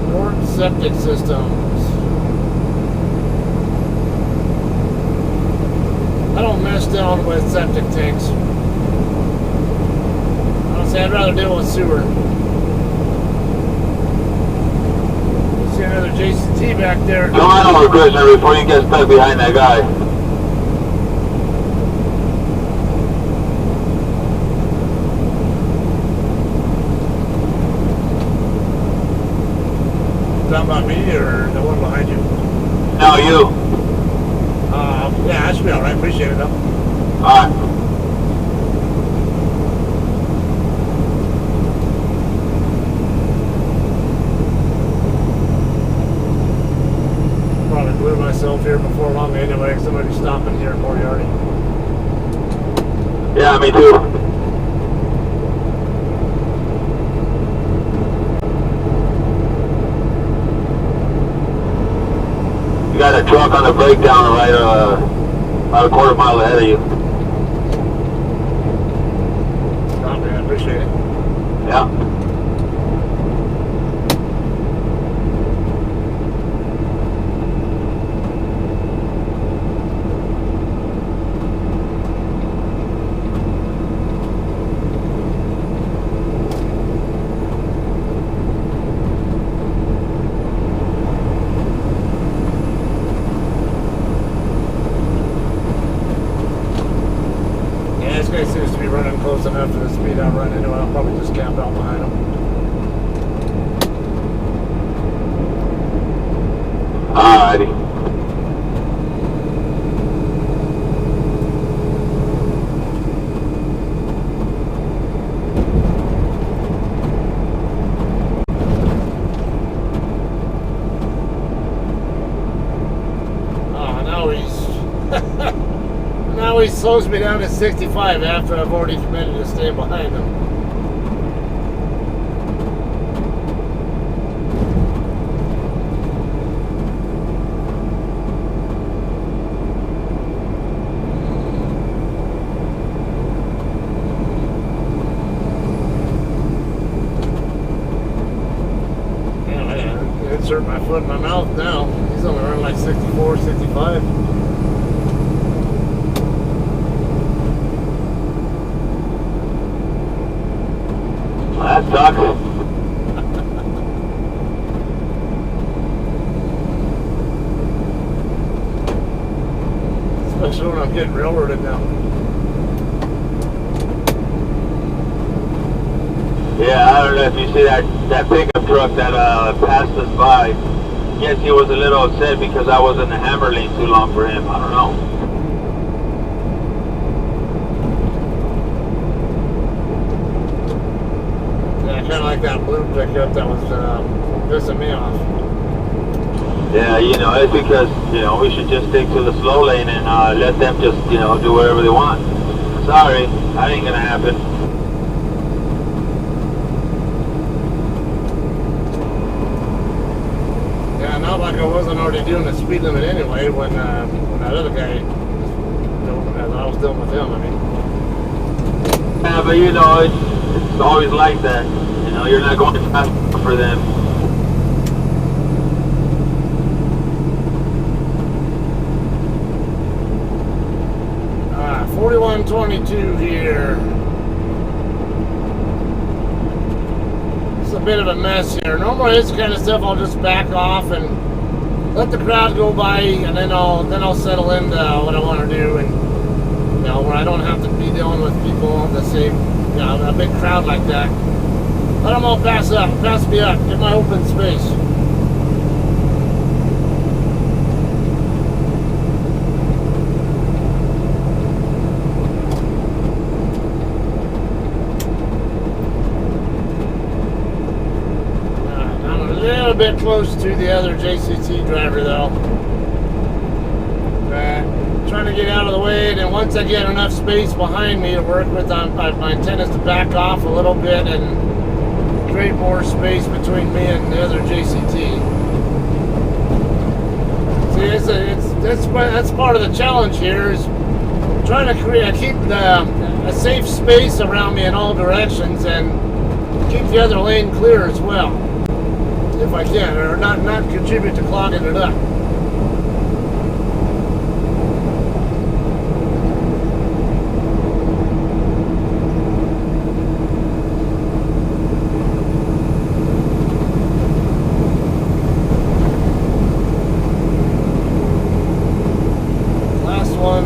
[SPEAKER 1] North septic systems. I don't mess down with septic tanks. Honestly, I'd rather deal with sewer. See another JCT back there.
[SPEAKER 3] Come on over, prisoner, before you get stuck behind that guy.
[SPEAKER 1] Talking about me or the one behind you?
[SPEAKER 3] No, you.
[SPEAKER 1] Yeah, that should be alright. Appreciate it, though.
[SPEAKER 3] Alright.
[SPEAKER 1] Probably blew myself here before long anyway. Somebody's stopping here in Moriarty.
[SPEAKER 3] Yeah, me too. You got a truck on the breakdown right about a quarter mile ahead of you.
[SPEAKER 1] Oh, man, I appreciate it.
[SPEAKER 3] Yeah.
[SPEAKER 1] This guy seems to be running close enough to the speed I'm running into. I'll probably just camp out behind him.
[SPEAKER 3] Alrighty.
[SPEAKER 1] Oh, now he slows me down to 65 after I've already committed to staying behind him. Insert my foot in my mouth now. He's only running like 64, 65.
[SPEAKER 3] That sucks.
[SPEAKER 1] Especially when I'm getting railroaded now.
[SPEAKER 3] Yeah, I don't know if you see that pickup truck that passed us by. Guess he was a little upset because I was in the hammer lane too long for him. I don't know.
[SPEAKER 1] Yeah, kind of like that blue pickup that was pissing me off.
[SPEAKER 3] Yeah, it's because, we should just stick to the slow lane and let them just, do whatever they want. Sorry, that ain't gonna happen.
[SPEAKER 1] Yeah, not like I wasn't already doing the speed limit anyway when that other guy, as I was dealing with him, I mean.
[SPEAKER 3] Yeah, but it's always like that. You're not going fast for them.
[SPEAKER 1] 4122 here. It's a bit of a mess here. Normally this kind of stuff I'll just back off and let the crowd go by, and then I'll settle into what I want to do, and where I don't have to be dealing with people on the same, a big crowd like that. Let them all pass me up, get my open space. I'm a little bit close to the other JCT driver though. Trying to get out of the way, and then once I get enough space behind me to work with, my intent is to back off a little bit and create more space between me and the other JCT. See, that's part of the challenge here, is trying to keep a safe space around me in all directions and keep the other lane clear as well, if I can, or not contribute to clogging it up.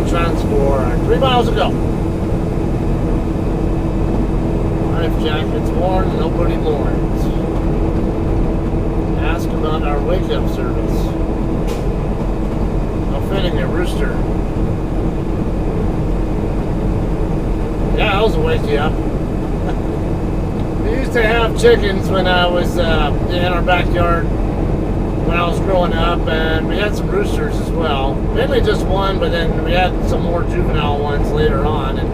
[SPEAKER 1] Transport 3 miles ago. Life jackets worn, nobody mourns. Ask about our wake-up service. How fitting, a rooster. Yeah, I was a wake you up. We used to have chickens when I was in our backyard when I was growing up, and we had some roosters as well. Mainly just one, but then we had some more juvenile ones later on, and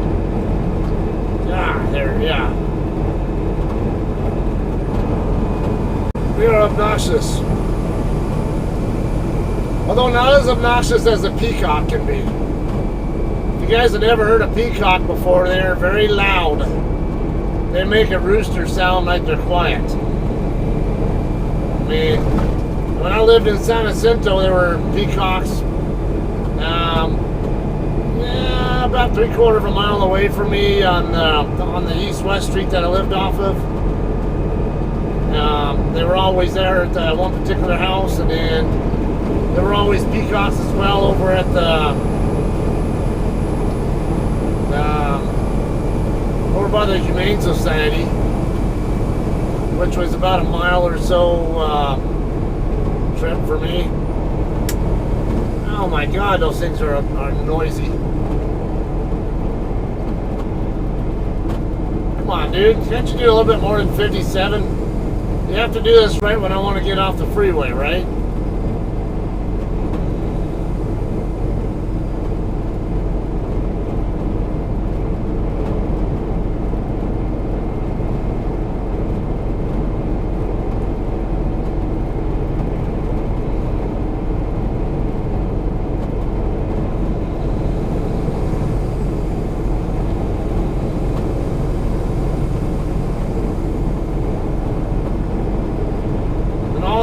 [SPEAKER 1] yeah. We are obnoxious. Although not as obnoxious as a peacock can be. If you guys have never heard a peacock before, they're very loud. They make a rooster sound like they're quiet. I mean, when I lived in San Jacinto, there were peacocks about 3/4 of a mile away from me on the east-west street that I lived off of. They were always there at one particular house, and then there were always peacocks as well over at over by the Humane Society, which was about a mile or so trip for me. Oh my God, those things are noisy. Come on, dude, can't you do a little bit more than 57? You have to do this right when I want to get off the freeway, right?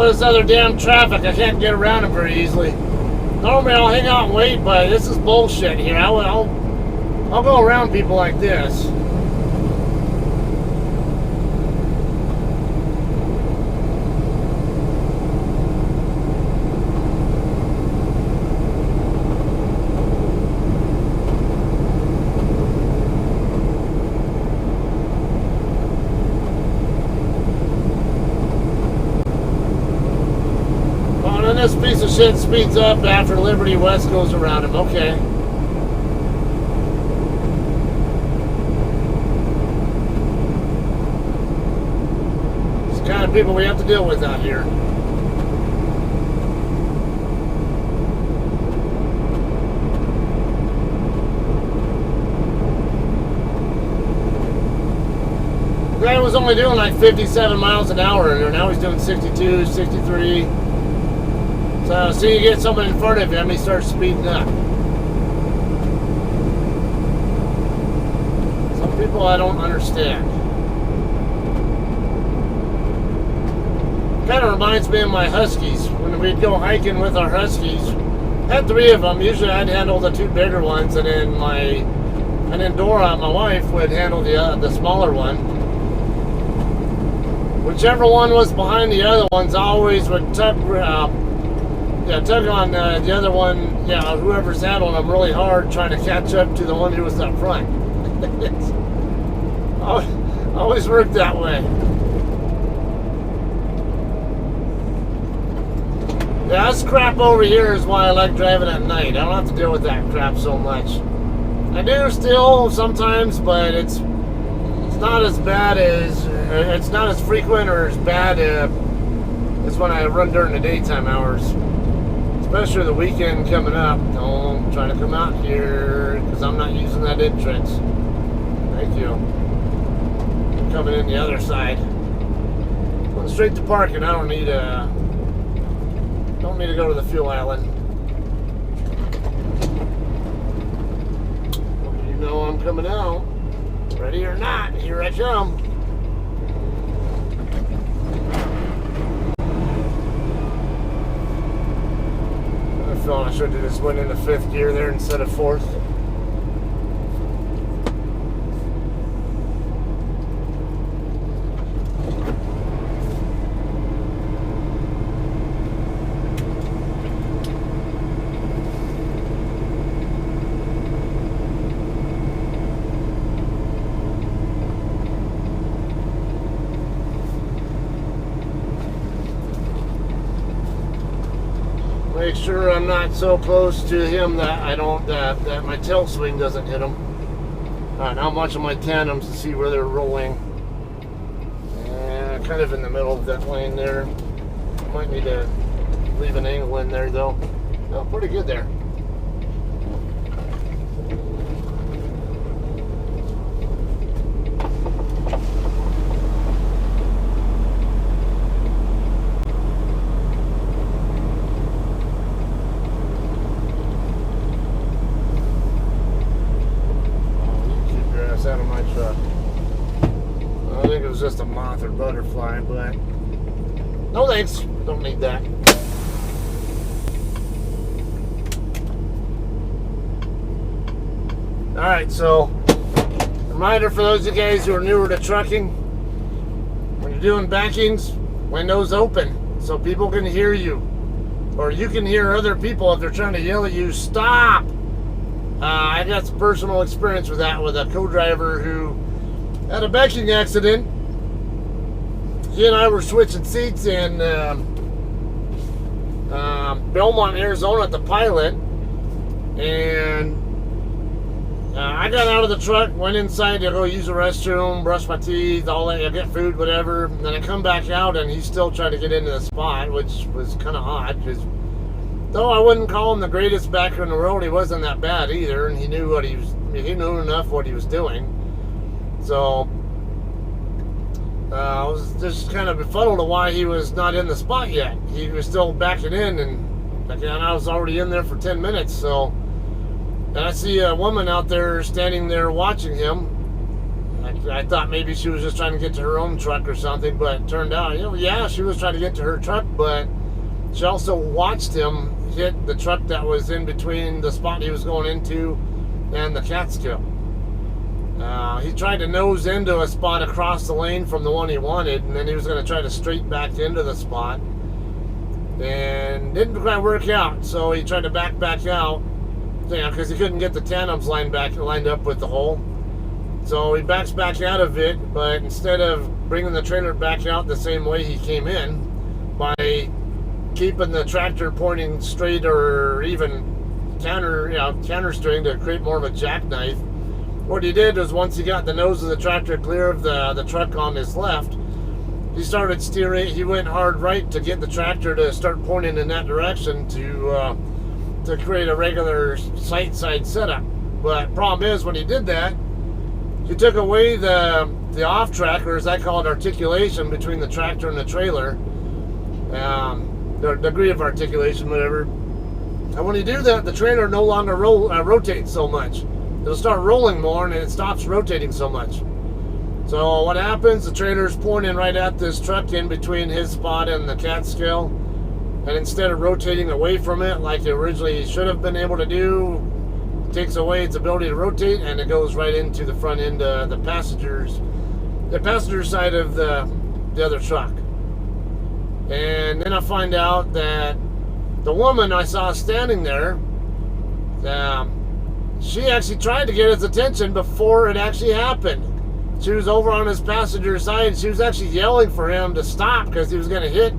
[SPEAKER 1] This other damn traffic, I can't get around it very easily. Normally I'll hang out and wait, but this is bullshit here. I'll go around people like this. This piece of shit speeds up after Liberty West goes around him. Okay. It's the kind of people we have to deal with out here. The guy was only doing like 57 miles an hour, and now he's doing 62, 63. So, see, you get someone in front of him, he starts speeding up. Some people I don't understand. Kind of reminds me of my Huskies. When we'd go hiking with our Huskies, I had 3 of them. Usually I'd handle the 2 bigger ones, and then Dora, my wife, would handle the smaller one. Whichever one was behind the other ones always would Yeah, tug on the other one. Yeah, whoever's handling them really hard, trying to catch up to the one who was up front. Always worked that way. Yeah, this crap over here is why I like driving at night. I don't have to deal with that crap so much. I do still sometimes, but it's not as bad as it's not as frequent or as bad as when I run during the daytime hours. Especially the weekend coming up. Don't try to come out here because I'm not using that entrance. Thank you. I'm coming in the other side. Going straight to parking. I don't need to go to the fuel island. You know I'm coming out. Ready or not, here I come. I felt I should have just went into fifth gear there instead of fourth. Make sure I'm not so close to him that I don't that my tail swing doesn't hit him. Alright, now I'm watching my tandems to see where they're rolling. And kind of in the middle of that lane there. Might need to leave an angle in there though. Oh, pretty good there. Out of my truck. I think it was just a moth or butterfly, but no thanks. Don't need that. Alright, so reminder for those of you guys who are newer to trucking, when you're doing backings, windows open so people can hear you. Or you can hear other people if they're trying to yell at you, stop! I got some personal experience with that with a co-driver who had a banking accident. He and I were switching seats in Belmont, Arizona at the Pilot. And I got out of the truck, went inside to go use the restroom, brush my teeth, all that, get food, whatever. And then I come back out and he's still trying to get into the spot, which was kind of odd because though I wouldn't call him the greatest backer in the world, he wasn't that bad either, and he knew what he knew enough what he was doing. So I was just kind of befuddled of why he was not in the spot yet. He was still backing in, and again, I was already in there for 10 minutes. So, and I see a woman out there standing there watching him. I thought maybe she was just trying to get to her own truck or something, but it turned out, yeah, she was trying to get to her truck, but she also watched him hit the truck that was in between the spot he was going into and the Catskill. He tried to nose into a spot across the lane from the one he wanted, and then he was going to try to straight back into the spot, and didn't quite work out. So he tried to back out, because he couldn't get the tandems lined up with the hole. So he backs back out of it, but instead of bringing the trailer back out the same way he came in, by keeping the tractor pointing straight or even counter steering to create more of a jackknife, what he did was once he got the nose of the tractor clear of the truck on his left, he started steering. He went hard right to get the tractor to start pointing in that direction to create a regular sight side setup. But problem is, when he did that, he took away the off track, or as I call it, articulation between the tractor and the trailer. The degree of articulation, whatever. And when you do that, the trailer no longer rotates so much. It'll start rolling more, and it stops rotating so much. So what happens? The trailer's pointing right at this truck in between his spot and the Catskill, and instead of rotating away from it like it originally should have been able to do, it takes away its ability to rotate, and it goes right into the front end of the passenger side of the other truck. And then I find out that the woman I saw standing there, she actually tried to get his attention before it actually happened. She was over on his passenger side. She was actually yelling for him to stop because he was going to hit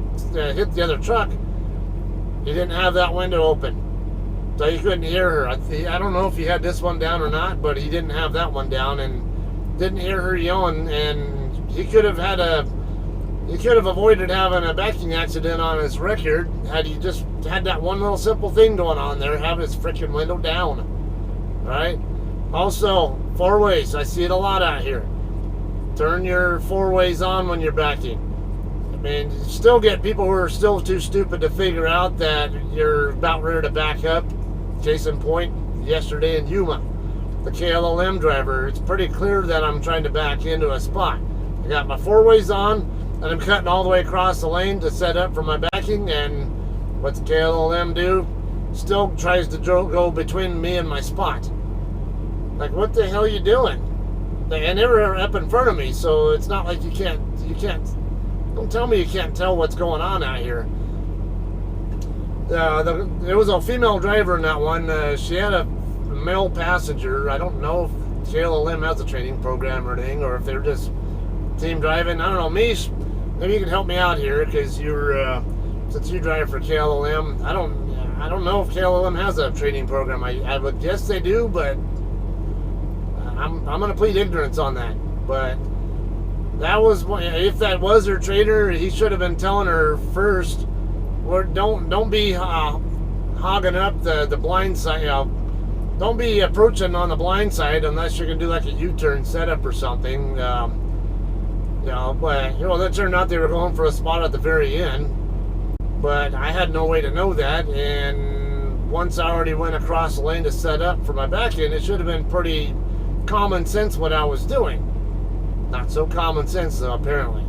[SPEAKER 1] the other truck. He didn't have that window open, so you couldn't hear her. I don't know if he had this one down or not, but he didn't have that one down and didn't hear her yelling. And he could have avoided having a backing accident on his record had he just had that one little simple thing going on there, have his freaking window down. All right. Also, four ways. I see it a lot out here. Turn your four ways on when you're backing. I mean, you still get people who are still too stupid to figure out that you're about ready to back up. Case in point, yesterday in Yuma, the KLLM driver, it's pretty clear that I'm trying to back into a spot. I got my four ways on, and I'm cutting all the way across the lane to set up for my backing, and what's KLLM do? Still tries to go between me and my spot. Like, what the hell are you doing? And they were up in front of me, so it's not like you can't, don't tell me you can't tell what's going on out here. There was a female driver in that one. She had a male passenger. I don't know if KLLM has a training program or anything, or if they're just team driving. I don't know. Mish, maybe you can help me out here, because since you drive for KLLM, I don't know if KLLM has a training program. I would guess they do, but I'm going to plead ignorance on that. But that was, if that was her trainer, he should have been telling her first, or don't be hogging up the blind side. Don't be approaching on the blind side unless you're going to do like a U-turn setup or something. But that turned out they were going for a spot at the very end. But I had no way to know that, and once I already went across the lane to set up for my back end, it should have been pretty common sense what I was doing. Not so common sense though, apparently.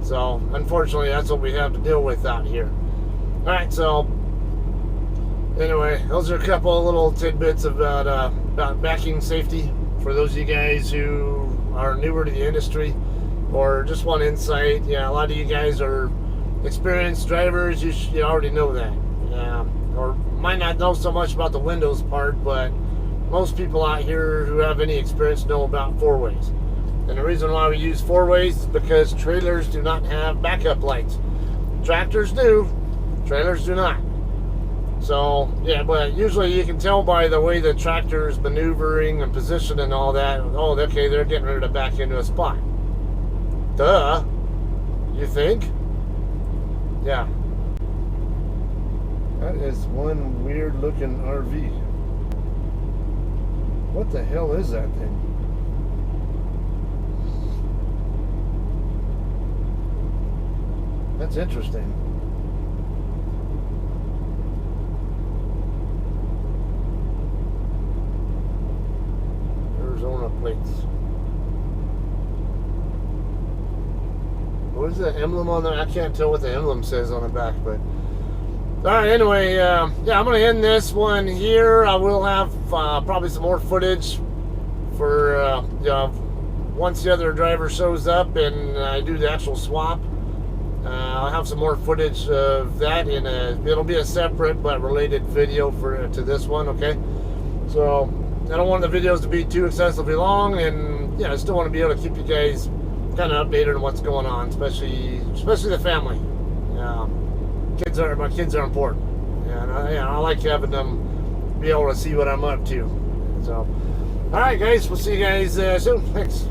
[SPEAKER 1] So unfortunately, that's what we have to deal with out here. All right, so anyway, those are a couple of little tidbits about backing safety for those of you guys who are newer to the industry or just want insight. Yeah, a lot of you guys are experienced drivers. You already know that, or might not know so much about the windows part, but most people out here who have any experience know about four ways. And the reason why we use four ways is because trailers do not have backup lights. Tractors do, trailers do not. So yeah, but usually you can tell by the way the tractor is maneuvering and position and all that. Oh, okay, they're getting ready to back into a spot. Duh, you think? Yeah. That is one weird looking RV. What the hell is that thing? That's interesting. Arizona plates. What is the emblem on there? I can't tell what the emblem says on the back, but alright, anyway, yeah, I'm going to end this one here. I will have probably some more footage for once the other driver shows up and I do the actual swap. I'll have some more footage of that it'll be a separate but related video to this one, okay? So I don't want the videos to be too excessively long, and yeah, I still want to be able to keep you guys kind of updated on what's going on, especially the family. My kids are important, and I like having them be able to see what I'm up to. So, all right, guys, we'll see you guys soon. Thanks.